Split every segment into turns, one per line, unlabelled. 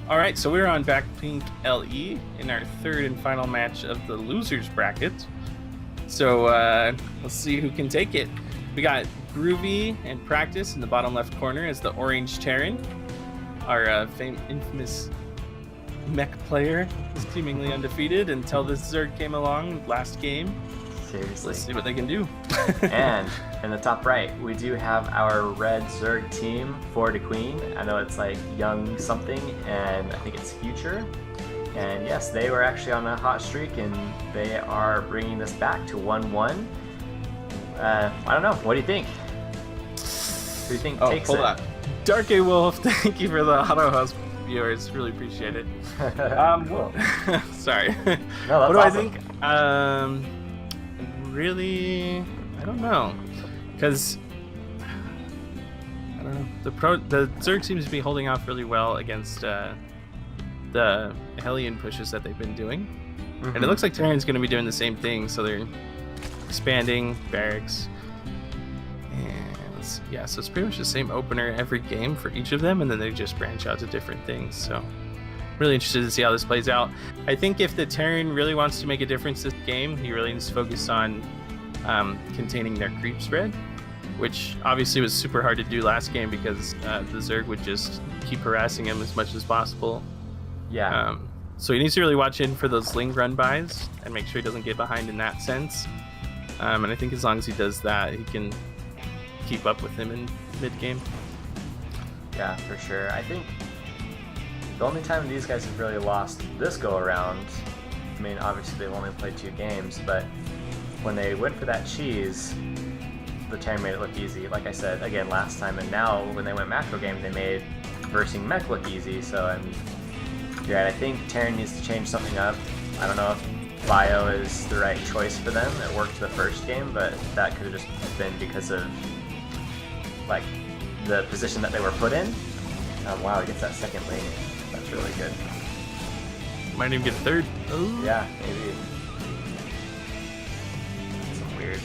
All right, so we're on Blackpink LE in our third and final match of the losers bracket. So let's see who can take it. We got Groovy and Practice in the bottom left corner as the orange Terran. Our infamous mech player is seemingly undefeated until this Zerg came along last game.
Seriously.
Let's see what they can do.
And in the top right, we do have our red Zerg team, FollowDaQueen. I know it's like Young something, and I think it's Future. And yes, they were actually on a hot streak, and they are bringing this back to 1-1. I don't know. What do you think? Who do you think takes it?
Hold on. Dark A Wolf, thank you for the auto host viewers. Really appreciate it.
Cool.
Sorry.
No,
what do
awesome.
I think? Really, I don't know, because I don't know. The Zerg seems to be holding off really well against the Hellion pushes that they've been doing, and it looks like Terran's going to be doing the same thing. So they're expanding barracks, and yeah, so it's pretty much the same opener every game for each of them, and then they just branch out to different things. So really interested to see how this plays out. I think if the Terran really wants to make a difference this game, he really needs to focus on containing their creep spread, which obviously was super hard to do last game because the Zerg would just keep harassing him as much as possible.
Yeah.
So he needs to really watch in for those Ling run-bys and make sure he doesn't get behind in that sense. And I think as long as he does that, he can keep up with him in mid-game.
Yeah, for sure. I think the only time these guys have really lost this go around, I mean, obviously they've only played 2 games, but when they went for that cheese, the Terran made it look easy. Like I said, again, last time, and now when they went macro game, they made versing mech look easy. So, I think Terran needs to change something up. I don't know if Bio is the right choice for them. It worked the first game, but that could have just been because of like the position that they were put in. Wow, he gets that second lane. That's really good.
Might even get a third.
Ooh. Yeah, maybe. That's weird.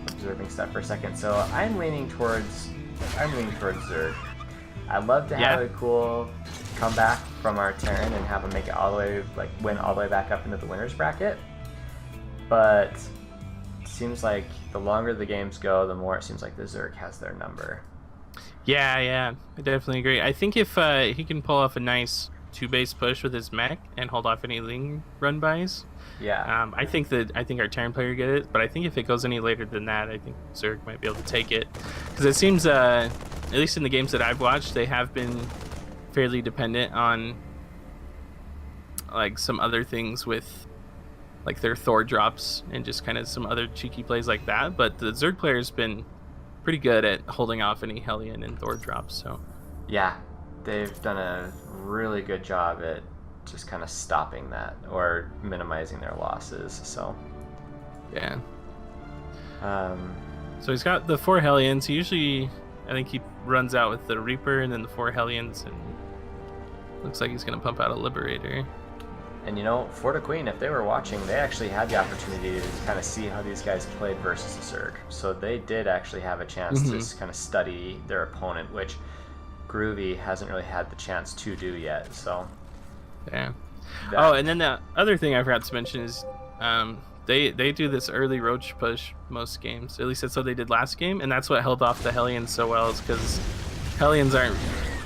Observing stuff for a second. So I'm leaning towards Zerg. I'd love to have a cool comeback from our Terran and have him make it all the way, like win all the way back up into the winners bracket. But it seems like the longer the games go, the more it seems like the Zerg has their number.
Yeah, I definitely agree. I think if he can pull off a nice 2-base push with his mech and hold off any Ling run-bys, I think our Terran player get it. But I think if it goes any later than that, I think Zerg might be able to take it, because it seems, at least in the games that I've watched, they have been fairly dependent on like some other things with like their Thor drops and just kind of some other cheeky plays like that. But the Zerg player's been pretty good at holding off any Hellion and Thor drops. So
yeah, they've done a really good job at just kind of stopping that or minimizing their losses. So
yeah. So he's got the 4 Hellions. He usually, I think he runs out with the Reaper and then the 4 Hellions, and looks like he's gonna pump out a Liberator.
And FollowDaQueen, if they were watching, they actually had the opportunity to kind of see how these guys played versus the Zerg. So they did actually have a chance to kind of study their opponent, which Groovy hasn't really had the chance to do yet. So
yeah. Oh, and then the other thing I forgot to mention is they do this early roach push most games. At least that's what they did last game, and that's what held off the Hellions so well, is because Hellions aren't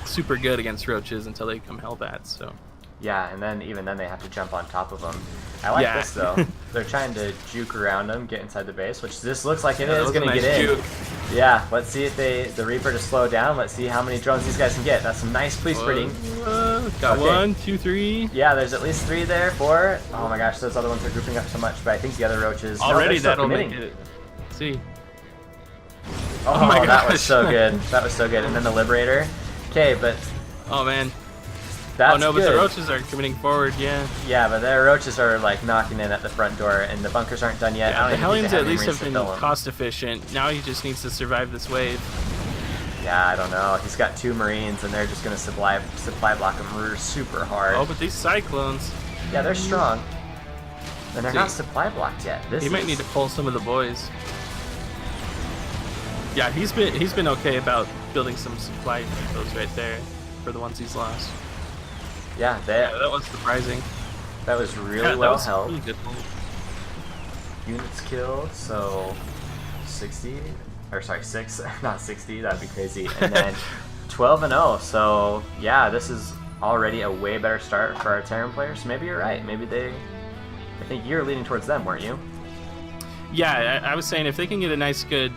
super good against roaches until they come Hellbats. So
yeah, and then even then they have to jump on top of them. I like this though. They're trying to juke around them, get inside the base, which this looks like it is going to get in. Yeah, let's see if the Reaper to slow down. Let's see how many drones these guys can get. That's some nice police spreading.
Got 1, 2, 3.
Yeah, there's at least 3 there. 4. Oh my gosh, those other ones are grouping up so much, but I think the other roaches
already that'll make it. Let's see.
Oh my gosh, that was so good. That was so good. And then the Liberator. Okay, but
oh man.
That's
but the roaches are committing forward, yeah.
Yeah, but their roaches are like knocking in at the front door, and the bunkers aren't done yet.
Yeah, the Hellions at least have been cost efficient. Now he just needs to survive this wave.
Yeah, I don't know. He's got 2 Marines, and they're just going to supply block him super hard.
Oh, but these Cyclones.
Yeah, they're strong. And they're not supply blocked yet.
He might need to pull some of the boys. Yeah, he's been okay about building some supply depots right there. for the ones he's lost.
Yeah,
That was surprising.
that was really
Yeah,
well
that was
held.
really good hold.
Units killed, so 60, or sorry, 6, not 60, that'd be crazy. And then 12-0, so yeah, this is already a way better start for our Terran players. Maybe you're right. Maybe I think you're leaning towards them, weren't you?
Yeah, I was saying if they can get a nice, good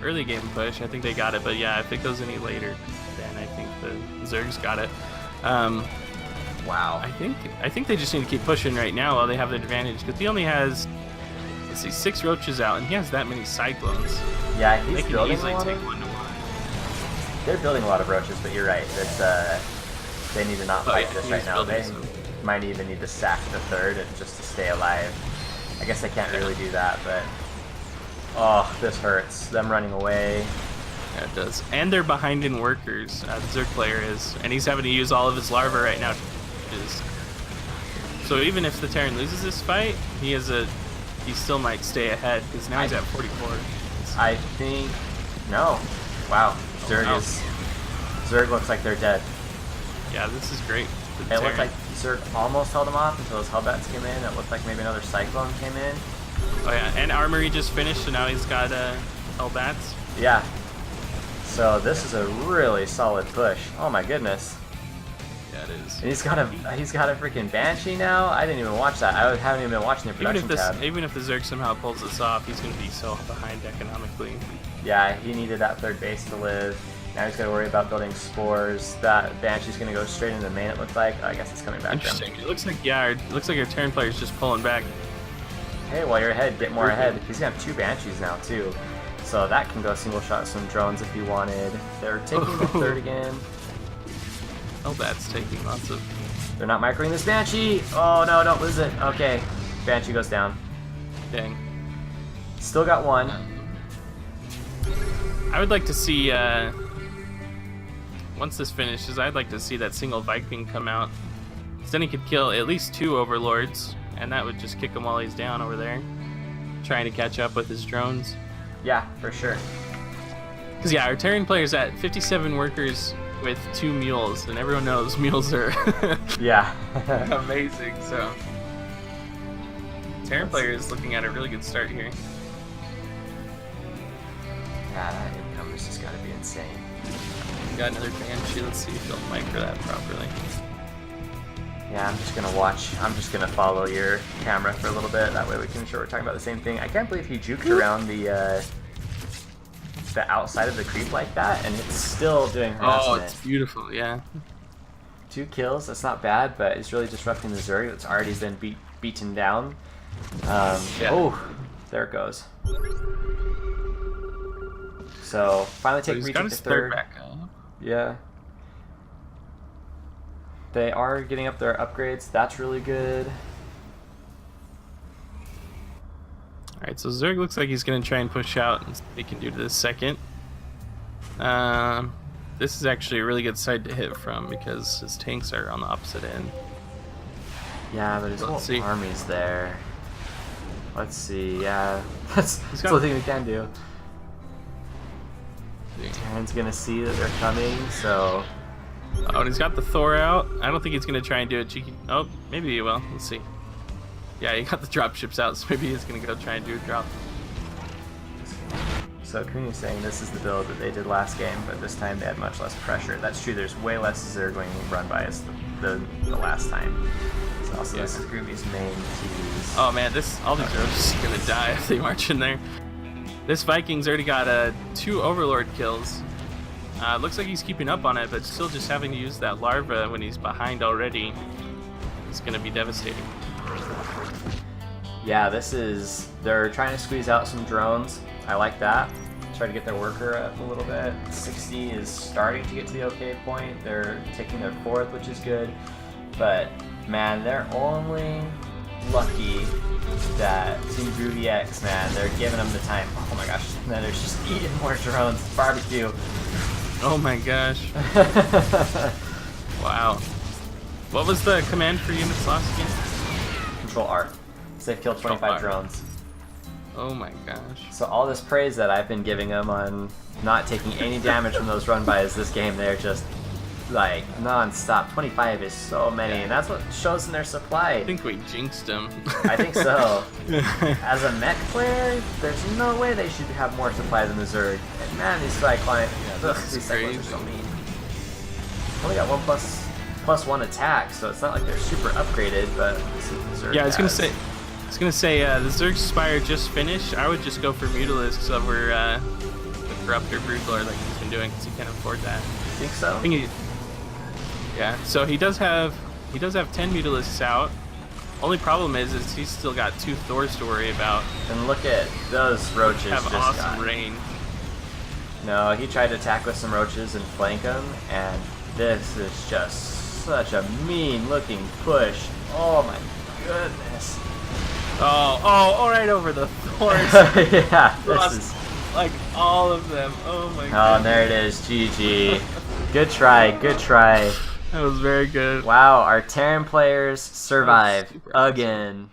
early game push, I think they got it. But yeah, if it goes any later, then I think the Zerg's got it.
Wow.
I think they just need to keep pushing right now while they have the advantage, because he only has, let's see, 6 roaches out, and he has that many cyclones.
Yeah,
They
he's
can
building
easily
a lot
take
of,
1-1.
they're building a lot of roaches, but you're right. That they need to not
Oh,
fight
yeah,
this
he
right
is
now.
building
They
some.
might even need to sack the third just to stay alive. I guess they can't really do that, but oh, this hurts. Them running away.
Yeah, it does. And they're behind in workers. The Zerg player is, and he's having to use all of his larvae right now. So even if the Terran loses this fight, he still might stay ahead, because now he's at 44.
I think no. Wow, Zerg looks like they're dead.
Yeah, this is great. for the
It looked
Terran.
like Zerg almost held them off until his Hellbats came in. It looked like maybe another Cyclone came in.
Oh yeah, and Armory just finished, so now he's got Hellbats.
Yeah. So this is a really solid push. Oh my goodness.
Yeah, it is.
And he's got a freaking Banshee now. I didn't even watch that. I haven't even been watching the production tab.
Even if the Zerg somehow pulls this off, he's going to be so behind economically.
Yeah, he needed that third base to live. Now he's got to worry about building spores. That Banshee's going to go straight into the main, it looked like. Oh, I guess it's coming back.
Interesting. It looks like, yeah, it looks like our Terran player's just pulling back.
Hey, while you're ahead, get more ahead. He's going to have 2 Banshees now, too. So that can go single shot some drones if he wanted. They're taking the third again.
Hellbats taking lots of...
They're not microing this Banshee. Oh, no, don't lose it. Okay. Banshee goes down.
Dang.
Still got 1.
I would like to see, once this finishes, I'd like to see that single Viking come out. Because then he could kill at least 2 Overlords, and that would just kick him while he's down over there, trying to catch up with his drones.
Yeah, for sure.
Because, yeah, our Terran player's at 57 workers with 2 mules, and everyone knows mules are
Yeah.
amazing, so... Terran player is looking at a really good start here.
Yeah, that income has just got to be insane.
Got another Banshee, let's see if they'll micro that properly.
Yeah, I'm just gonna watch. I'm just gonna follow your camera for a little bit. That way we can ensure we're talking about the same thing. I can't believe he juked around the outside of the creep like that, and it's still doing harassment.
Oh, it's beautiful, yeah.
2 kills. That's not bad, but it's really disrupting the Zerg. It's already been beaten down.
Yeah.
Oh, there it goes. So finally
So
take
he's got
retake the
his third
third.
back up.
Yeah. They are getting up their upgrades. That's really good.
Alright, so Zerg looks like he's going to try and push out and see what he can do to this second. This is actually a really good side to hit from because his tanks are on the opposite end.
Yeah, but his whole
see.
army's there. Let's see. Yeah, that's
He's
the
got-
thing we can do. Terran's gonna see that they're coming, so
Oh, and he's got the Thor out. I don't think he's going to try and do a cheeky... Oh, maybe he will. Let's see. Yeah, he got the dropships out, so maybe he's going to go try and do a drop.
So Cooney's saying this is the build that they did last game, but this time they had much less pressure. That's true. There's way less Zerg going run by us the last time. So also this is Groovy's main tease.
Oh man, all these are just gonna die if they march in there. This Viking's already got 2 Overlord kills. Looks like he's keeping up on it, but still just having to use that larva when he's behind already is gonna be devastating.
Yeah, they're trying to squeeze out some drones. I like that. Try to get their worker up a little bit. 60 is starting to get to the okay point. They're taking their 4th, which is good. But man, they're only lucky that Team GroovyX, man, they're giving them the time. Oh my gosh, and then there's just eating more drones. Barbecue.
Oh my gosh. Wow. What was the command for units lost again?
Control R. So they've killed 25
R.
drones.
Oh my gosh.
So all this praise that I've been giving them on not taking any damage from those run-bys this game, they're just like non-stop. 25 is so many, and that's what shows in their supply.
I think we jinxed him.
I think so. As a mech player, there's no way they should have more supply than the Zerg. And man, these Cyclones, these Cyclones are so mean. Only got 1 plus 1 attack, so it's not like they're super upgraded, but this is the Zerg.
Yeah, I was gonna say the Zerg Spire just finished. I would just go for Mutalisks over the Corruptor Broodlord like he's been doing, because he can't afford that.
Think so?
I think yeah. So he does have 10 Mutalisks out. Only problem is he's still got 2 Thors to worry about.
And look at those roaches.
Have
just
awesome
got.
range.
No, he tried to attack with some roaches and flank them, and this is just such a mean-looking push. Oh my goodness.
Oh, right over the Thors.
Yeah, this is
like all of them. Oh my god.
Oh, and there it is. GG. Good try. Good try.
That was very good.
Wow, our Terran players survive
super awesome.
again.